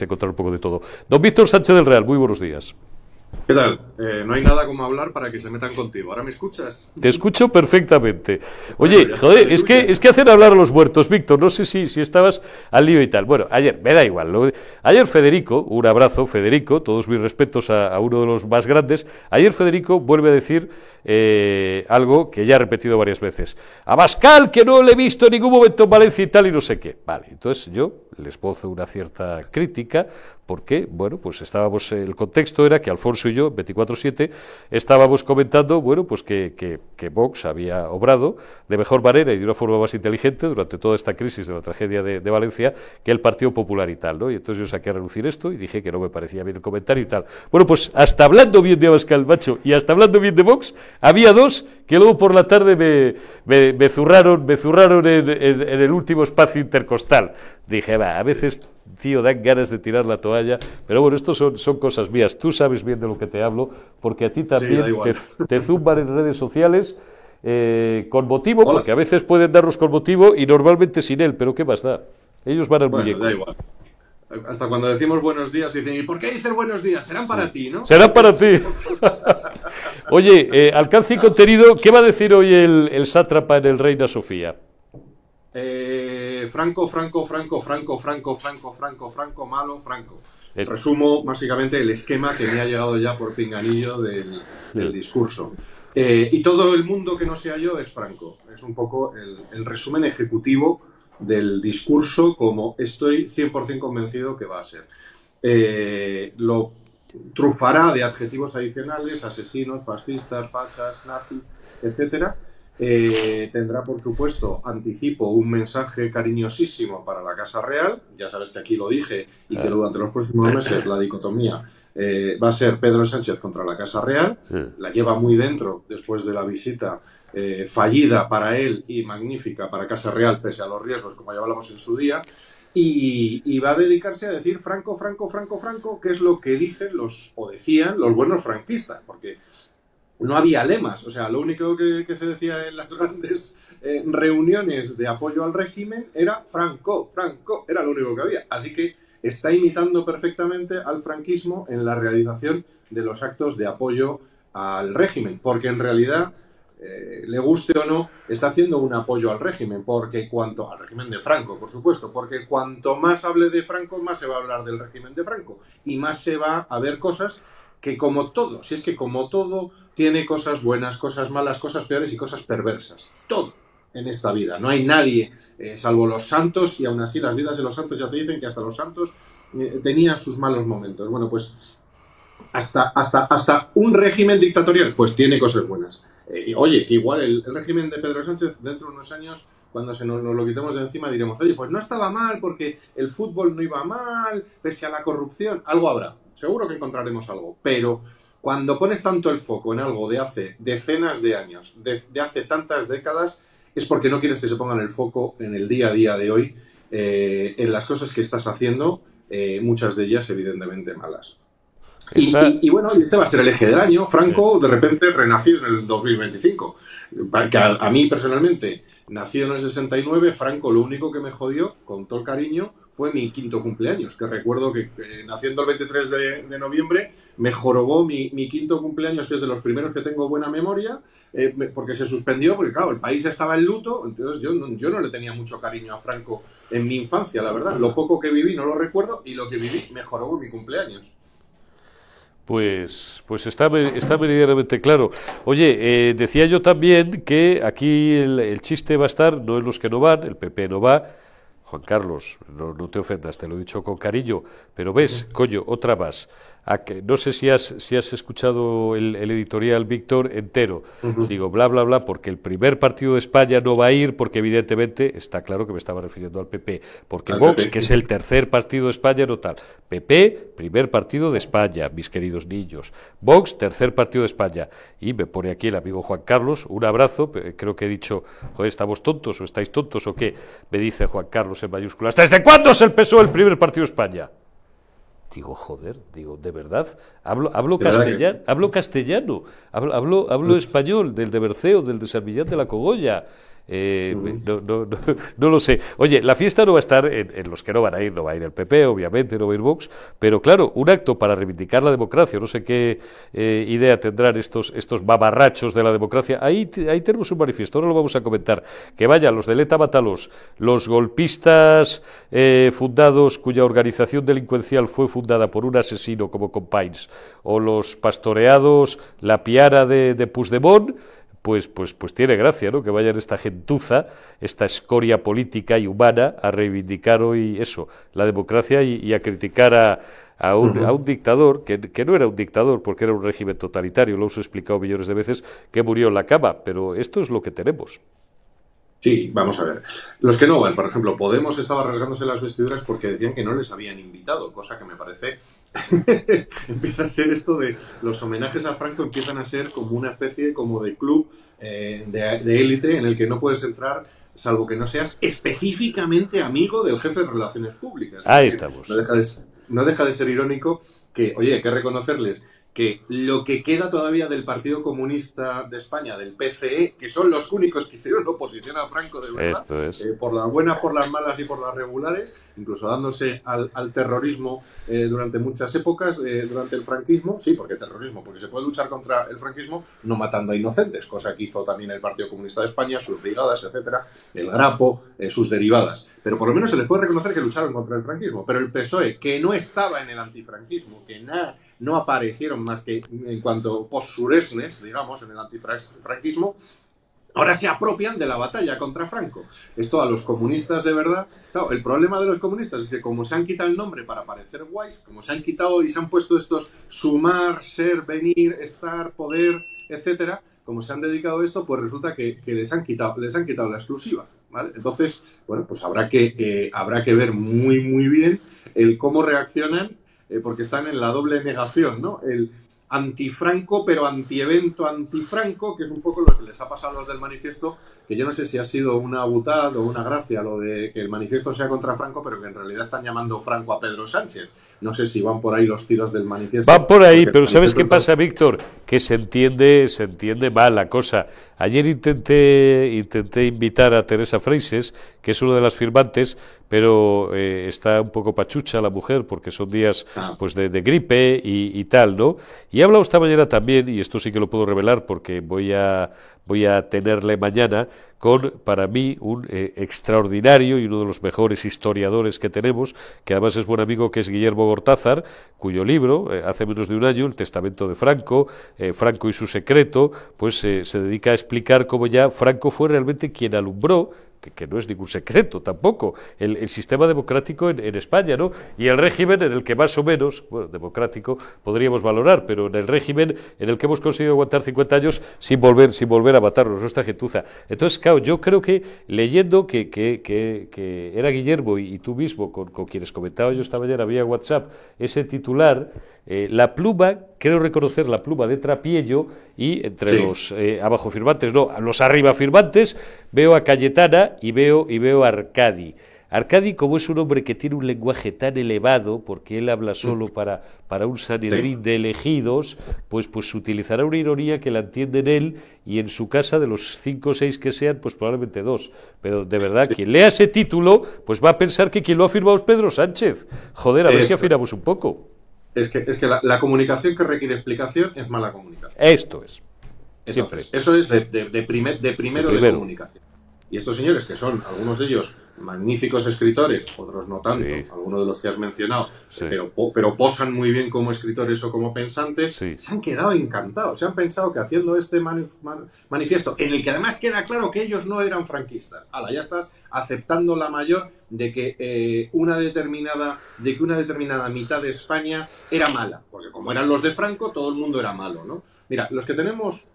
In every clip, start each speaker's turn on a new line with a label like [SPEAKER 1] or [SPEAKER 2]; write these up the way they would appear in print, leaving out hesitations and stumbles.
[SPEAKER 1] encontrar un poco de todo. Don Víctor Sánchez del Real, muy buenos días.
[SPEAKER 2] ¿Qué tal? No hay nada como hablar para que se metan contigo. ¿Ahora me escuchas?
[SPEAKER 1] Te escucho perfectamente. Oye, joder, es que hacen hablar a los muertos, Víctor. No sé si estabas al lío y tal. Bueno, ayer, me da igual. Ayer Federico, un abrazo, Federico, todos mis respetos a uno de los más grandes. Ayer Federico vuelve a decir algo que ya ha repetido varias veces. Abascal, que no le he visto en ningún momento en Valencia y tal, y no sé qué. Vale, entonces yo les bozo una cierta crítica, porque, bueno, pues estábamos, el contexto era que Alfonso y yo, 24/7, estábamos comentando, bueno, pues que Vox había obrado de mejor manera y de una forma más inteligente durante toda esta crisis de la tragedia de Valencia que el Partido Popular y tal, ¿no? Y entonces yo saqué a relucir esto y dije que no me parecía bien el comentario y tal. Bueno, pues hasta hablando bien de Abascal, macho, y hasta hablando bien de Vox, había dos que luego por la tarde me zurraron en el último espacio intercostal. Dije, va, a veces, tío, dan ganas de tirar la toalla, pero bueno, esto son cosas mías. Tú sabes bien de lo que te hablo, porque a ti también te zumban en redes sociales con motivo,
[SPEAKER 2] Hola.
[SPEAKER 1] porque a veces pueden darnos con motivo y normalmente sin él, pero ¿qué más da? Ellos van al muñeco.
[SPEAKER 2] Da igual. Hasta cuando decimos buenos días dicen, ¿y por qué dices buenos días? Serán para ti, ¿no?
[SPEAKER 1] Será para ti. Oye, alcance y contenido, ¿qué va a decir hoy el sátrapa en el Reina Sofía?
[SPEAKER 2] Franco, malo, Franco. Resumo básicamente el esquema que me ha llegado ya por pinganillo del discurso. Y todo el mundo que no sea yo es Franco. Es un poco el resumen ejecutivo del discurso, como estoy 100% convencido que va a ser. Lo trufará de adjetivos adicionales, asesinos, fascistas, fachas, nazis, etcétera. Tendrá, por supuesto, anticipo, un mensaje cariñosísimo para la Casa Real. Ya sabes que aquí lo dije y que durante los próximos meses la dicotomía va a ser Pedro Sánchez contra la Casa Real. La lleva muy dentro después de la visita fallida para él y magnífica para Casa Real, pese a los riesgos, como ya hablamos en su día. Y va a dedicarse a decir Franco, que es lo que dicen o decían los buenos franquistas, porque no había lemas, o sea, lo único que se decía en las grandes reuniones de apoyo al régimen era Franco, era lo único que había. Así que está imitando perfectamente al franquismo en la realización de los actos de apoyo al régimen, porque en realidad, le guste o no, está haciendo un apoyo al régimen, al régimen de Franco, por supuesto, porque cuanto más hable de Franco, más se va a hablar del régimen de Franco, y más se va a ver cosas que, como todo, si es que como todo tiene cosas buenas, cosas malas, cosas peores y cosas perversas. Todo en esta vida. No hay nadie, salvo los santos, y aún así las vidas de los santos ya te dicen que hasta los santos tenían sus malos momentos. Bueno, pues hasta un régimen dictatorial, pues tiene cosas buenas. Oye, que igual el régimen de Pedro Sánchez, dentro de unos años, cuando nos lo quitemos de encima, diremos, oye, pues no estaba mal porque el fútbol no iba mal, pese a la corrupción. Algo habrá. Seguro que encontraremos algo. Pero cuando pones tanto el foco en algo de hace decenas de años, de hace tantas décadas, es porque no quieres que se pongan el foco en el día a día de hoy, en las cosas que estás haciendo, muchas de ellas evidentemente malas. Y bueno, este va a ser el eje del año. Franco, de repente, renacido en el 2025. Que a mí, personalmente, nacido en el 69, Franco lo único que me jodió, con todo el cariño, fue mi 5º cumpleaños. Que recuerdo que, naciendo el 23 de noviembre, me jorobó mi 5º cumpleaños, que es de los primeros que tengo buena memoria, porque se suspendió, porque claro, el país estaba en luto. Entonces yo no le tenía mucho cariño a Franco en mi infancia, la verdad. Lo poco que viví no lo recuerdo, y lo que viví me jorobó mi cumpleaños.
[SPEAKER 1] Pues está meridianamente claro. Oye, decía yo también que aquí el chiste va a estar, no en los que no van, el PP no va. Juan Carlos, no te ofendas, te lo he dicho con cariño, pero ves, coño, otra más. No sé si has escuchado el editorial, Víctor, entero. Digo, bla, bla, bla, porque el primer partido de España no va a ir, porque evidentemente, está claro que me estaba refiriendo al PP, porque Vox, que es el tercer partido de España, no tal. PP, primer partido de España, mis queridos niños. Vox, tercer partido de España. Y me pone aquí el amigo Juan Carlos, un abrazo, creo que he dicho, joder, ¿estamos tontos o estáis tontos o qué? Me dice Juan Carlos en mayúsculas, ¿desde cuándo es el PSOE el primer partido de España? Digo, joder, ¿de verdad? Hablo castellano, hablo español, del de Berceo, del de San Millán de la Cogolla. No lo sé. Oye, la fiesta no va a estar en los que no van a ir, no va a ir el PP, obviamente, no va a ir Vox, pero claro, un acto para reivindicar la democracia, no sé qué idea tendrán estos babarrachos de la democracia. Ahí tenemos un manifiesto, ahora lo vamos a comentar. Que vayan los de Leta Mátalos, los golpistas fundados cuya organización delincuencial fue fundada por un asesino como Companys, o los pastoreados, la piara de Puigdemont, pues tiene gracia, ¿no? Que vayan esta gentuza, esta escoria política y humana a reivindicar hoy eso, la democracia y a criticar a un dictador, que no era un dictador porque era un régimen totalitario, lo hemos explicado millones de veces, que murió en la cama, pero esto es lo que tenemos.
[SPEAKER 2] Sí, vamos a ver. Los que no van, por ejemplo, Podemos estaba rasgándose las vestiduras porque decían que no les habían invitado, cosa que me parece... Empieza a ser esto de... Los homenajes a Franco empiezan a ser como una especie como de club de élite en el que no puedes entrar salvo que no seas específicamente amigo del jefe de Relaciones Públicas.
[SPEAKER 1] Ahí estamos.
[SPEAKER 2] No deja de ser irónico que, oye, hay que reconocerles que lo que queda todavía del Partido Comunista de España, del PCE, que son los únicos que hicieron oposición a Franco de verdad,
[SPEAKER 1] esto es.
[SPEAKER 2] Por las buenas, por las malas y por las regulares, incluso dándose al terrorismo durante muchas épocas, durante el franquismo, sí, porque terrorismo, porque se puede luchar contra el franquismo no matando a inocentes, cosa que hizo también el Partido Comunista de España, sus brigadas, etcétera, el Grapo, sus derivadas. Pero por lo menos se les puede reconocer que lucharon contra el franquismo. Pero el PSOE, que no estaba en el antifranquismo, que no aparecieron más que en cuanto post-suresnes, digamos, en el antifranquismo, ahora se apropian de la batalla contra Franco. Esto a los comunistas de verdad... Claro, el problema de los comunistas es que como se han quitado el nombre para parecer guays, como se han quitado y se han puesto estos sumar, ser, venir, estar, poder, etcétera, como se han dedicado a esto, pues resulta que les han quitado la exclusiva, ¿vale? Entonces, bueno, pues habrá que ver muy bien el cómo reaccionan, porque están en la doble negación, ¿no? El antifranco, pero antievento antifranco, que es un poco lo que les ha pasado a los del manifiesto, que yo no sé si ha sido una butad o una gracia lo de que el manifiesto sea contra Franco, pero que en realidad están llamando Franco a Pedro Sánchez. No sé si van por ahí los tiros del manifiesto.
[SPEAKER 1] Van por ahí, pero ¿sabes qué pasa, Víctor? Que se entiende mal la cosa. Ayer intenté invitar a Teresa Freixes, que es una de las firmantes, pero está un poco pachucha la mujer porque son días pues de gripe y tal, ¿no? Y he hablado esta mañana también, y esto sí que lo puedo revelar porque voy a tenerle mañana, con, para mí, un extraordinario y uno de los mejores historiadores que tenemos, que además es buen amigo, que es Guillermo Gortázar, cuyo libro, hace menos de un año, El testamento de Franco, Franco y su secreto, pues se dedica a explicar cómo ya Franco fue realmente quien alumbró, que no es ningún secreto tampoco, el sistema democrático en España, ¿no? Y el régimen en el que más o menos, bueno, democrático podríamos valorar, pero en el régimen en el que hemos conseguido aguantar 50 años sin volver a matarnos, nuestra gentuza. Entonces, claro, yo creo que leyendo que era Guillermo y tú mismo, con quienes comentaba yo esta mañana vía WhatsApp, ese titular, la pluma, creo reconocer la pluma de Trapiello, y entre los abajo firmantes, no, los arriba firmantes, veo a Cayetana y veo a Arcadi. Arcadi, como es un hombre que tiene un lenguaje tan elevado, porque él habla solo para un Sanedrín de elegidos, pues utilizará una ironía que la entienden él y en su casa, de los 5 o 6 que sean, pues probablemente 2. Pero de verdad, quien lea ese título, pues va a pensar que quien lo ha firmado es Pedro Sánchez. Joder, a ver si afinamos un poco.
[SPEAKER 2] Es que la comunicación que requiere explicación es mala comunicación.
[SPEAKER 1] Esto es.
[SPEAKER 2] Entonces, eso es de primero de comunicación. Y estos señores, que son algunos de ellos magníficos escritores, otros no tanto, algunos de los que has mencionado, pero posan muy bien como escritores o como pensantes, se han quedado encantados. Se han pensado que haciendo este manifiesto, en el que además queda claro que ellos no eran franquistas, ya estás aceptando la mayor de que una determinada mitad de España era mala, porque como eran los de Franco, todo el mundo era malo, ¿no? Mira, los que tenemos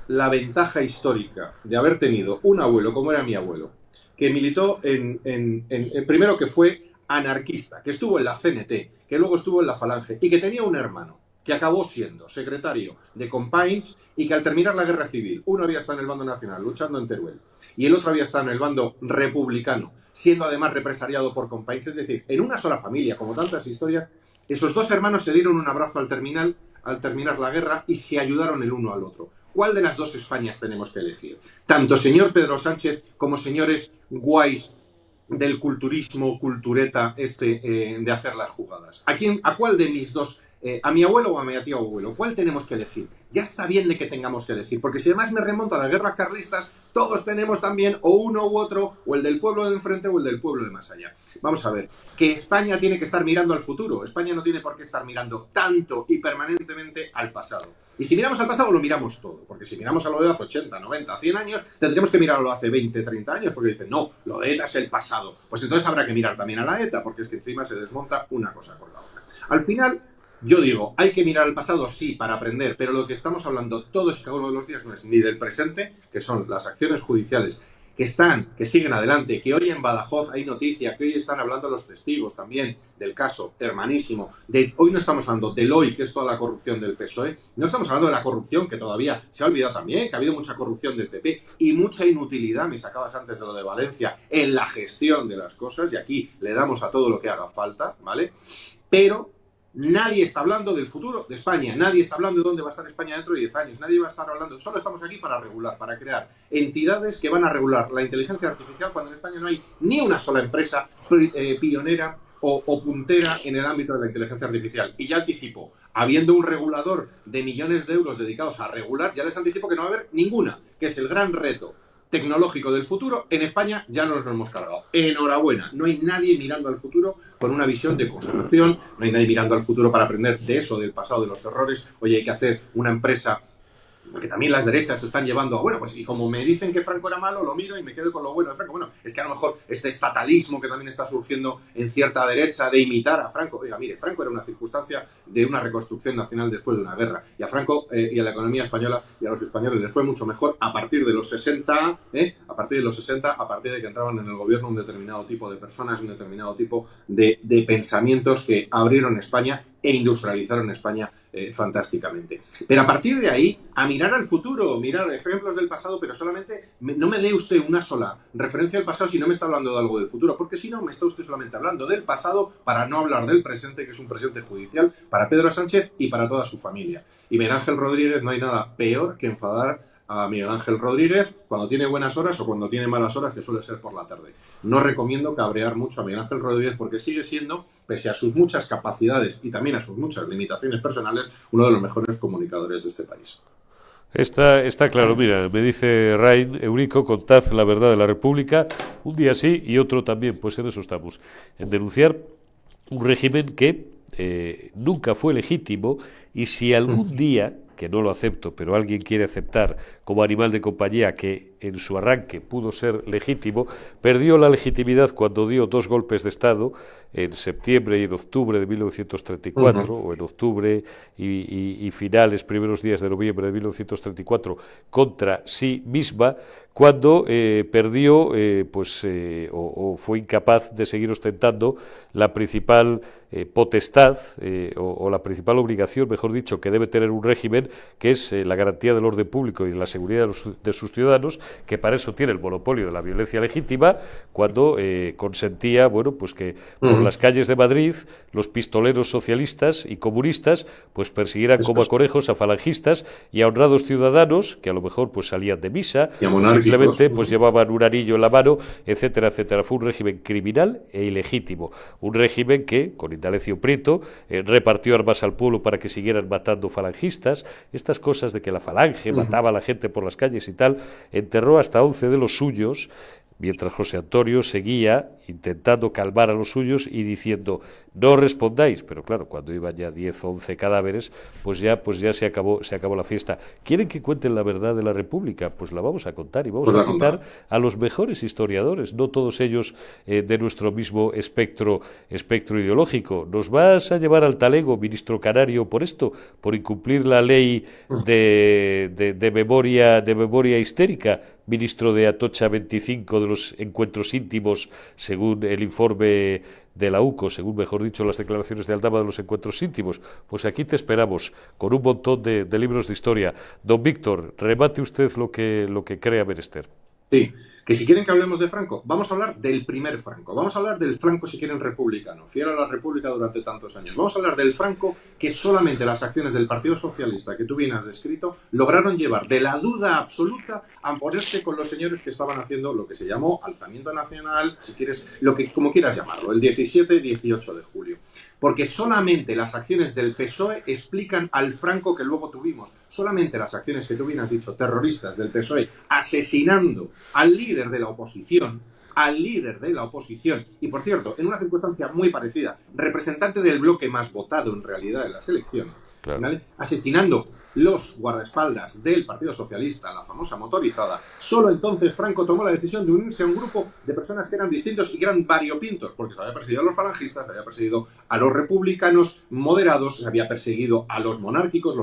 [SPEAKER 2] la ventaja histórica de haber tenido un abuelo como era mi abuelo, que militó primero que fue anarquista, que estuvo en la CNT, que luego estuvo en la Falange, y que tenía un hermano que acabó siendo secretario de Companys y que al terminar la guerra civil, uno había estado en el bando nacional luchando en Teruel y el otro había estado en el bando republicano, siendo además represaliado por Companys. Es decir, en una sola familia, como tantas historias, esos dos hermanos se dieron un abrazo al terminar la guerra y se ayudaron el uno al otro. ¿Cuál de las dos Españas tenemos que elegir? Tanto señor Pedro Sánchez como señores guays del culturismo, cultureta, de hacer las jugadas. ¿A cuál de mis dos, a mi abuelo o a mi tío abuelo? ¿Cuál tenemos que elegir? Ya está bien de que tengamos que elegir, porque si además me remonto a las guerras carlistas, todos tenemos también o uno u otro, o el del pueblo de enfrente o el del pueblo de más allá. Vamos a ver, que España tiene que estar mirando al futuro. España no tiene por qué estar mirando tanto y permanentemente al pasado. Y si miramos al pasado, lo miramos todo. Porque si miramos a lo de hace 80, 90, 100 años, tendremos que mirarlo hace 20, 30 años, porque dicen, no, lo de ETA es el pasado. Pues entonces habrá que mirar también a la ETA, porque es que encima se desmonta una cosa con la otra. Al final, yo digo, hay que mirar al pasado, sí, para aprender, pero lo que estamos hablando todos y cada uno de los días no es ni del presente, que son las acciones judiciales que siguen adelante, que hoy en Badajoz hay noticia, que hoy están hablando los testigos también del caso hermanísimo. Hoy no estamos hablando del hoy, que es toda la corrupción del PSOE, no estamos hablando de la corrupción, que todavía se ha olvidado también, que ha habido mucha corrupción del PP y mucha inutilidad, me sacabas antes de lo de Valencia, en la gestión de las cosas, y aquí le damos a todo lo que haga falta, ¿vale? Pero nadie está hablando del futuro de España, nadie está hablando de dónde va a estar España dentro de 10 años, nadie va a estar hablando, solo estamos aquí para regular, para crear entidades que van a regular la inteligencia artificial cuando en España no hay ni una sola empresa pionera o puntera en el ámbito de la inteligencia artificial. Y ya anticipo, habiendo un regulador de millones de euros dedicados a regular, ya les anticipo que no va a haber ninguna, que es el gran reto tecnológico del futuro. En España ya nos lo hemos cargado. Enhorabuena, no hay nadie mirando al futuro con una visión de construcción, no hay nadie mirando al futuro para aprender de eso, del pasado, de los errores. Oye, hay que hacer una empresa, porque también las derechas se están llevando a, bueno, pues y como me dicen que Franco era malo, lo miro y me quedo con lo bueno de Franco. Bueno, es que a lo mejor este estatalismo que también está surgiendo en cierta derecha de imitar a Franco. Oiga, mire, Franco era una circunstancia de una reconstrucción nacional después de una guerra. Y a Franco y a la economía española y a los españoles les fue mucho mejor a partir de los 60, a partir de que entraban en el gobierno un determinado tipo de personas, un determinado tipo de pensamientos que abrieron España e industrializaron España fantásticamente. Pero a partir de ahí, a mirar al futuro, mirar ejemplos del pasado, pero solamente no me dé usted una sola referencia al pasado si no me está hablando de algo del futuro, porque si no, me está usted solamente hablando del pasado para no hablar del presente, que es un presente judicial para Pedro Sánchez y para toda su familia. Y Miguel Ángel Rodríguez, no hay nada peor que enfadar a Miguel Ángel Rodríguez cuando tiene buenas horas o cuando tiene malas horas, que suele ser por la tarde. No recomiendo cabrear mucho a Miguel Ángel Rodríguez porque sigue siendo, pese a sus muchas capacidades y también a sus muchas limitaciones personales, uno de los mejores comunicadores de este país.
[SPEAKER 1] Está claro, mira, me dice Rain, Eurico, contad la verdad de la República, un día sí y otro también, pues en eso estamos, en denunciar un régimen que nunca fue legítimo y si algún día, que no lo acepto, pero alguien quiere aceptar como animal de compañía que en su arranque pudo ser legítimo, perdió la legitimidad cuando dio 2 golpes de Estado en septiembre y en octubre de 1934, o en octubre y finales, primeros días de noviembre de 1934, contra sí misma, cuando perdió o fue incapaz de seguir ostentando la principal potestad o la principal obligación, mejor dicho, que debe tener un régimen, que es la garantía del orden público y la seguridad de sus ciudadanos, que para eso tiene el monopolio de la violencia legítima, cuando consentía, bueno, pues que por las calles de Madrid los pistoleros socialistas y comunistas pues persiguieran como a conejos a falangistas y a honrados ciudadanos que a lo mejor pues salían de misa o simplemente pues llevaban un anillo en la mano, etcétera, etcétera. Fue un régimen criminal e ilegítimo, un régimen que con Indalecio Prieto repartió armas al pueblo para que siguieran matando falangistas. Estas cosas de que la falange mataba a la gente por las calles y tal, enterró hasta 11 de los suyos, mientras José Antonio seguía intentando calmar a los suyos y diciendo no respondáis, pero claro, cuando iban ya 10 o 11 cadáveres, pues ya se acabó la fiesta. ¿Quieren que cuenten la verdad de la República? Pues la vamos a contar y vamos a citar a los mejores historiadores, no todos ellos de nuestro mismo espectro ideológico. ¿Nos vas a llevar al talego, ministro canario, por esto? ¿Por incumplir la ley de memoria histérica? Ministro de Atocha 25 de los encuentros íntimos, según el informe de la UCO, según mejor dicho las declaraciones de Aldama de los encuentros íntimos. Pues aquí te esperamos con un montón de libros de historia. Don Víctor, remate usted lo que crea menester.
[SPEAKER 2] Sí, Que si quieren que hablemos de Franco, vamos a hablar del primer Franco. Vamos a hablar del Franco, si quieren, republicano, fiel a la República durante tantos años. Vamos a hablar del Franco que solamente las acciones del Partido Socialista que tú bien has descrito lograron llevar de la duda absoluta a ponerse con los señores que estaban haciendo lo que se llamó alzamiento nacional, si quieres, lo que como quieras llamarlo, el 17-18 de julio. Porque solamente las acciones del PSOE explican al Franco que luego tuvimos. Solamente las acciones que tú bien has dicho, terroristas del PSOE, asesinando al líder de la oposición, y por cierto, en una circunstancia muy parecida, representante del bloque más votado en realidad en las elecciones,
[SPEAKER 1] Claro.
[SPEAKER 2] ¿vale? Asesinando los guardaespaldas del Partido Socialista, la famosa motorizada. Solo entonces Franco tomó la decisión de unirse a un grupo de personas que eran distintos y que eran variopintos, porque se había perseguido a los falangistas, se había perseguido a los republicanos moderados, se había perseguido a los monárquicos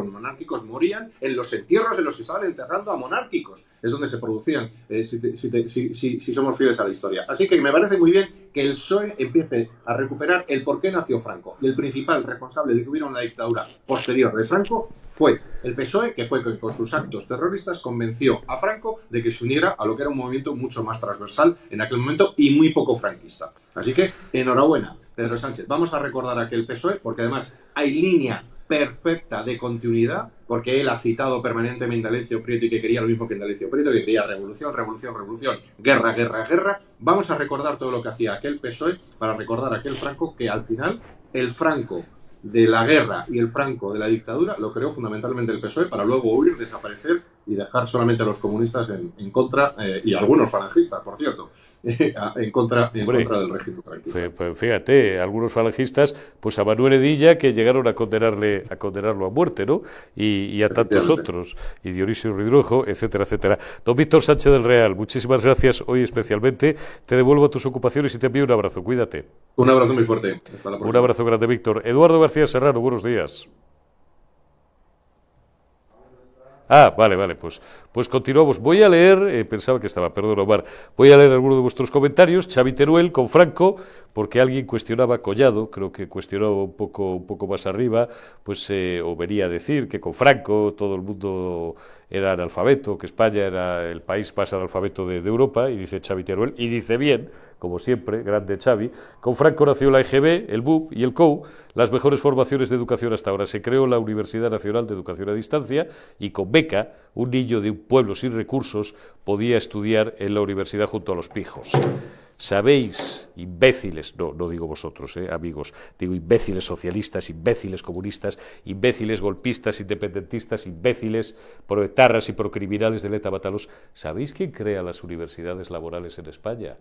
[SPEAKER 2] morían en los entierros en los que estaban enterrando a monárquicos. Es donde se producían, si somos fieles a la historia. Así que me parece muy bien que el PSOE empiece a recuperar el por qué nació Franco. Y el principal responsable de que hubiera una dictadura posterior de Franco fue el PSOE, que fue que con sus actos terroristas convenció a Franco de que se uniera a lo que era un movimiento mucho más transversal en aquel momento y muy poco franquista. Así que, enhorabuena, Pedro Sánchez. Vamos a recordar aquel PSOE, porque además hay línea perfecta de continuidad, porque él ha citado permanentemente a Indalecio Prieto y que quería lo mismo que Indalecio Prieto, que quería revolución, revolución, revolución, guerra, guerra, guerra. Vamos a recordar todo lo que hacía aquel PSOE para recordar a aquel Franco que al final el Franco de la guerra y el Franco de la dictadura lo creó fundamentalmente el PSOE para luego huir, desaparecer y dejar solamente a los comunistas en contra, y algunos falangistas, por cierto, en contra del régimen franquista.
[SPEAKER 1] Pues fíjate, algunos falangistas, pues a Manuel Edilla, que llegaron a condenarlo a muerte, ¿no? Y a tantos otros, y Dionisio Ridruejo, etcétera, etcétera. Don Víctor Sánchez del Real, muchísimas gracias hoy especialmente. Te devuelvo a tus ocupaciones y te envío un abrazo. Cuídate.
[SPEAKER 2] Un abrazo muy fuerte. Hasta la próxima.
[SPEAKER 1] Un abrazo grande, Víctor. Eduardo García Serrano, buenos días. Ah, vale, pues continuamos. Voy a leer, pensaba que estaba, perdón, Omar, voy a leer algunos de vuestros comentarios. Xavi Teruel con Franco, porque alguien cuestionaba a Collado, creo que cuestionó un poco más arriba, pues o venía a decir que con Franco todo el mundo era analfabeto, que España era el país más analfabeto de Europa, y dice Xavi Teruel, y dice bien, como siempre, grande Xavi. Con Franco nació la EGB, el BUP y el COU, las mejores formaciones de educación hasta ahora. Se creó la Universidad Nacional de Educación a Distancia y con beca, un niño de un pueblo sin recursos podía estudiar en la universidad junto a los pijos. ¿Sabéis, imbéciles, no digo vosotros, amigos, digo imbéciles socialistas, imbéciles comunistas, imbéciles golpistas, independentistas, imbéciles proetarras y procriminales de ETA Batalos, ¿sabéis quién crea las universidades laborales en España?